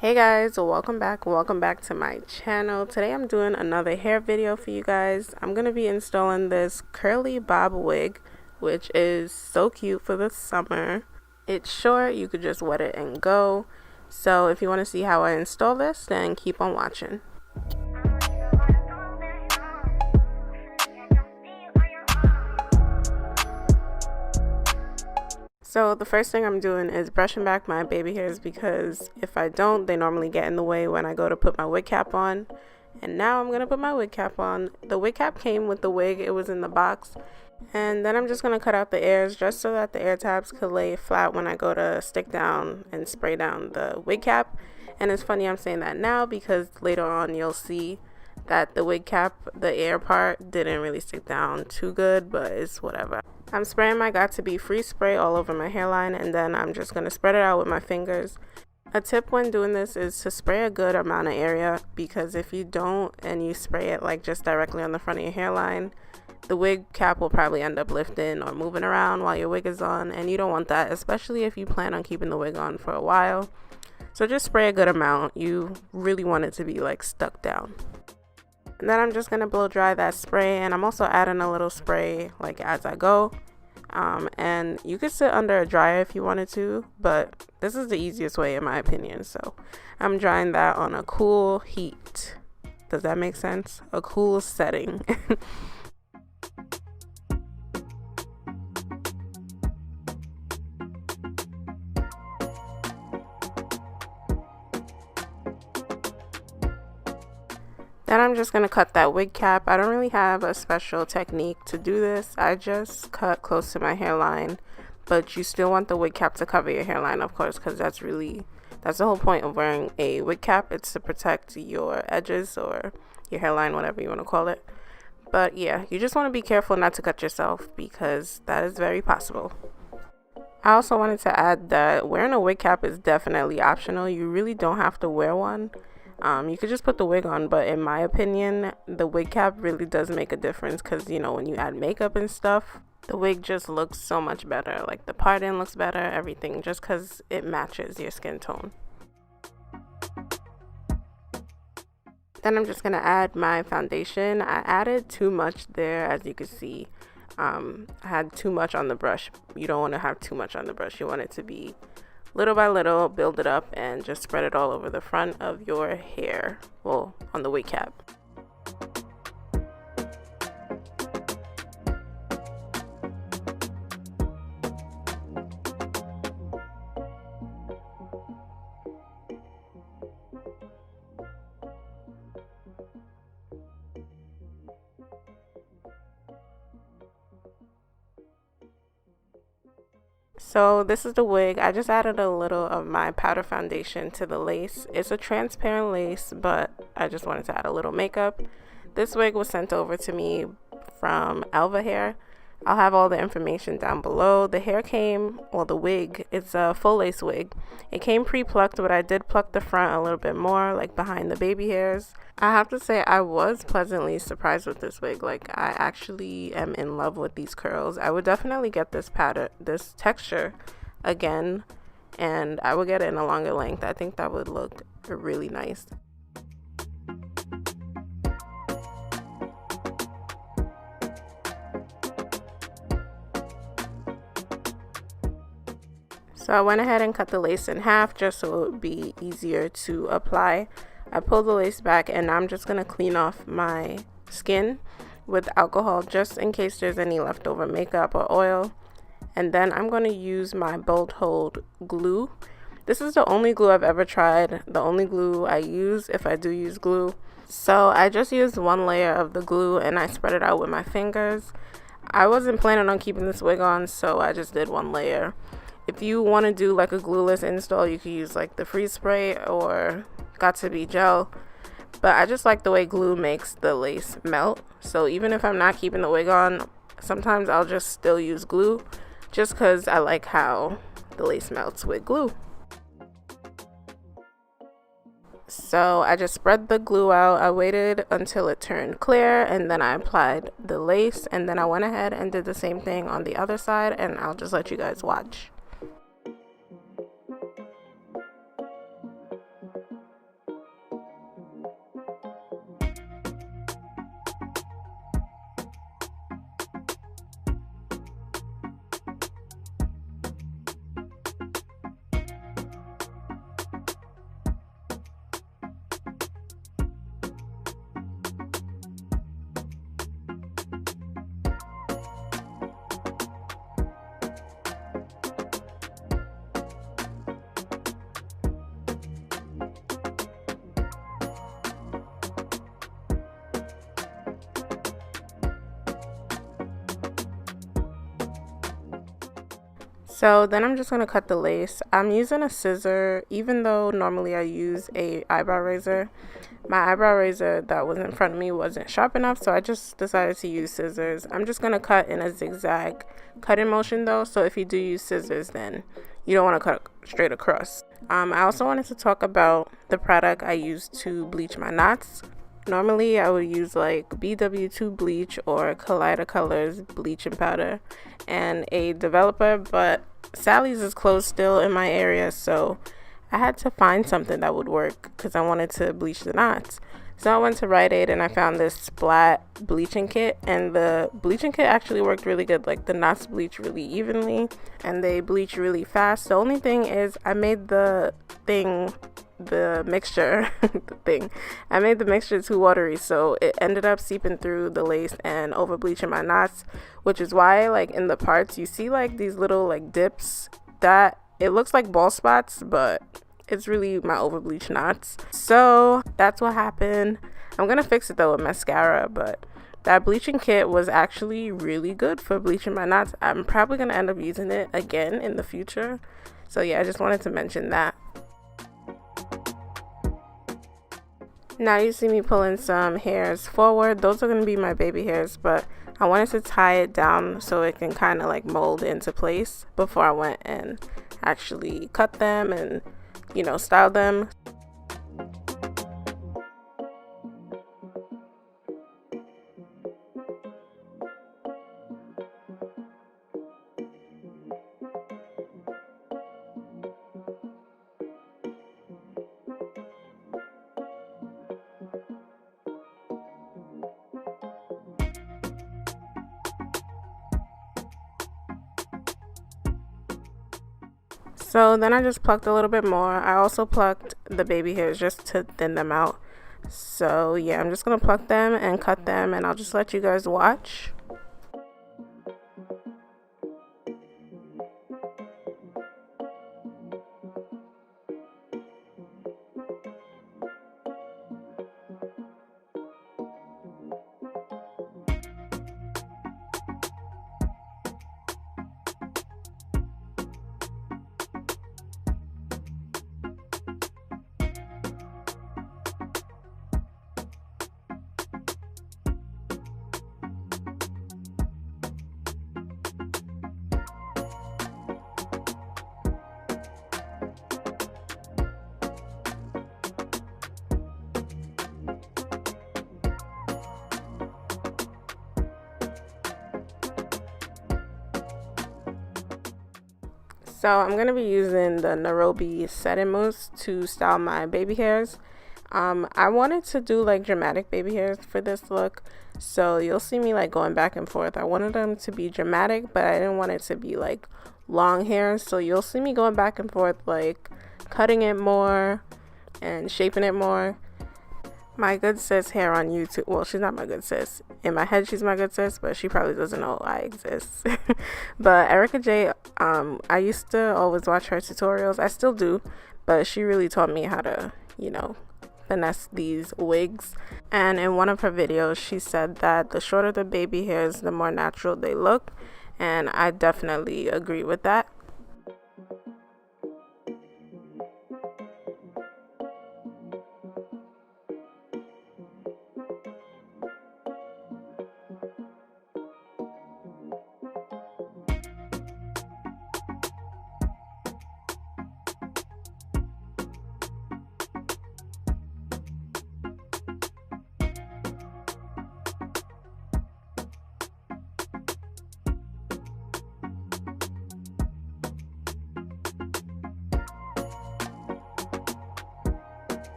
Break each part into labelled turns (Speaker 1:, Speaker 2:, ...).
Speaker 1: Hey guys, welcome back to my channel. Today I'm doing another hair video for you guys. I'm gonna be installing this curly bob wig, which is so cute for the summer. It's short, you could just wet it and go. So if you want to see how I install this, then keep on watching. So the first thing I'm doing is brushing back my baby hairs because if I don't, they normally get in the way when I go to put my wig cap on. And now I'm going to put my wig cap on. The wig cap came with the wig, it was in the box. And then I'm just going to cut out the ears just so that the ear tabs could lay flat when I go to stick down and spray down the wig cap. And it's funny I'm saying that now because later on you'll see that the wig cap, the ear part, didn't really stick down too good, but it's whatever. I'm spraying my Got2b free spray all over my hairline, and then I'm just going to spread it out with my fingers. A tip when doing this is to spray a good amount of area, because if you don't and you spray it like just directly on the front of your hairline, the wig cap will probably end up lifting or moving around while your wig is on, and you don't want that, especially if you plan on keeping the wig on for a while. So just spray a good amount. You really want it to be like stuck down. And then I'm just going to blow dry that spray, and I'm also adding a little spray like as I go. And you could sit under a dryer if you wanted to, but this is the easiest way in my opinion. So I'm drying that on a cool heat. Does that make sense? A cool setting. Then I'm just going to cut that wig cap. I don't really have a special technique to do this. I just cut close to my hairline. But you still want the wig cap to cover your hairline, of course, because that's the whole point of wearing a wig cap. It's to protect your edges or your hairline, whatever you want to call it. But yeah, you just want to be careful not to cut yourself because that is very possible. I also wanted to add that wearing a wig cap is definitely optional. You really don't have to wear one. You could just put the wig on, but in my opinion, the wig cap really does make a difference because, you know, when you add makeup and stuff, the wig just looks so much better. Like the parting looks better, everything, just because it matches your skin tone. Then I'm just going to add my foundation. I added too much there, as you can see. I had too much on the brush. You don't want to have too much on the brush. You want it to be little by little, build it up and just spread it all over the front of your hair, well, on the wig cap. So this is the wig. I just added a little of my powder foundation to the lace. It's a transparent lace, but I just wanted to add a little makeup. This wig was sent over to me from Elva hair. I'll have all the information down below. The hair came, well, the wig, it's a full lace wig. It came pre-plucked, but I did pluck the front a little bit more, like behind the baby hairs. I have to say I was pleasantly surprised with this wig. Like, I actually am in love with these curls. I would definitely get this pattern, this texture again, and I would get it in a longer length. I think that would look really nice. So I went ahead and cut the lace in half just so it would be easier to apply. I pulled the lace back and I'm just going to clean off my skin with alcohol just in case there's any leftover makeup or oil. And then I'm going to use my Bold Hold glue. This is the only glue I've ever tried, the only glue I use if I do use glue. So I just used one layer of the glue and I spread it out with my fingers. I wasn't planning on keeping this wig on, so I just did one layer. If you want to do like a glueless install, you could use like the freeze spray or Got2b gel. But I just like the way glue makes the lace melt. So even if I'm not keeping the wig on, sometimes I'll just still use glue just because I like how the lace melts with glue. So I just spread the glue out. I waited until it turned clear and then I applied the lace, and then I went ahead and did the same thing on the other side, and I'll just let you guys watch. So then I'm just going to cut the lace. I'm using a scissor, even though normally I use a eyebrow razor. My eyebrow razor that was in front of me wasn't sharp enough, so I just decided to use scissors. I'm just going to cut in a zigzag cutting motion though, so if you do use scissors, then you don't want to cut straight across. I also wanted to talk about the product I use to bleach my knots. Normally I would use like BW2 bleach or Kaleido Colors bleaching powder and a developer, but Sally's is closed still in my area, so I had to find something that would work because I wanted to bleach the knots. So I went to Rite Aid and I found this Splat bleaching kit, and the bleaching kit actually worked really good. Like the knots bleach really evenly and they bleach really fast. The only thing is I made the mixture I made the mixture too watery, so it ended up seeping through the lace and over bleaching my knots, which is why like in the parts you see like these little like dips that it looks like bald spots, but it's really my over bleached knots. So that's what happened. I'm gonna fix it though with mascara, but that bleaching kit was actually really good for bleaching my knots. I'm probably gonna end up using it again in the future. So yeah, I just wanted to mention that. Now you see me pulling some hairs forward. Those are going to be my baby hairs, but I wanted to tie it down so it can kind of like mold into place before I went and actually cut them and, you know, style them. So then I just plucked a little bit more. I also plucked the baby hairs just to thin them out. So yeah, I'm just gonna pluck them and cut them, and I'll just let you guys watch. So I'm going to be using the Nairobi setting mousse to style my baby hairs. I wanted to do like dramatic baby hairs for this look, so you'll see me like going back and forth. I wanted them to be dramatic, but I didn't want it to be like long hair, so you'll see me going back and forth, like cutting it more and shaping it more. My good sis here on YouTube, well, she's not my good sis. In my head, she's my good sis, but she probably doesn't know I exist. But Erica J, I used to always watch her tutorials. I still do, but she really taught me how to, you know, finesse these wigs. And in one of her videos, she said that the shorter the baby hairs, the more natural they look. And I definitely agree with that.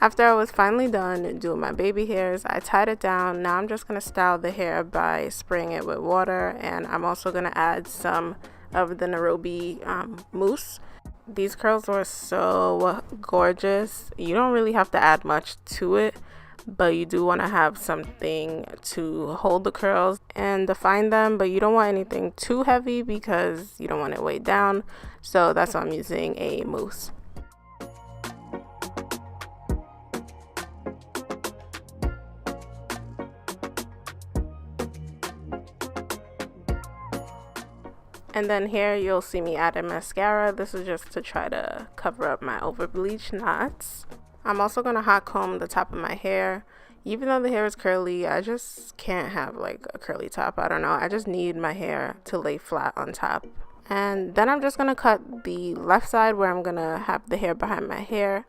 Speaker 1: After I was finally done doing my baby hairs, I tied it down. Now I'm just going to style the hair by spraying it with water, and I'm also going to add some of the Nairobi mousse. These curls were so gorgeous. You don't really have to add much to it, but you do want to have something to hold the curls and define them, but you don't want anything too heavy because you don't want it weighed down. So that's why I'm using a mousse. And then here you'll see me adding mascara. This is just to try to cover up my over bleach knots. I'm also going to hot comb the top of my hair. Even though the hair is curly, I just can't have like a curly top. I don't know. I just need my hair to lay flat on top. And then I'm just going to cut the left side where I'm going to have the hair behind my hair.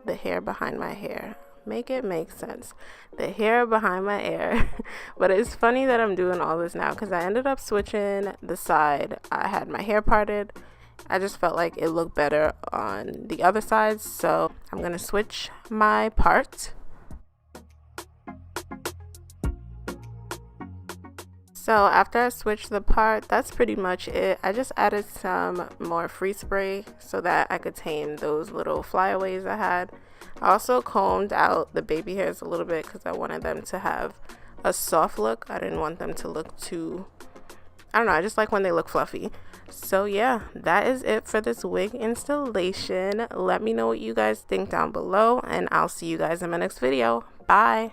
Speaker 1: The hair behind my hair. Make it make sense. The hair behind my ear. But it's funny that I'm doing all this now because I ended up switching the side I had my hair parted. I just felt like it looked better on the other side, so I'm gonna switch my part. So after I switched the part, that's pretty much it. I just added some more free spray so that I could tame those little flyaways I had. I also combed out the baby hairs a little bit because I wanted them to have a soft look. I didn't want them to look too, I don't know, I just like when they look fluffy. So yeah, that is it for this wig installation. Let me know what you guys think down below, and I'll see you guys in my next video. Bye.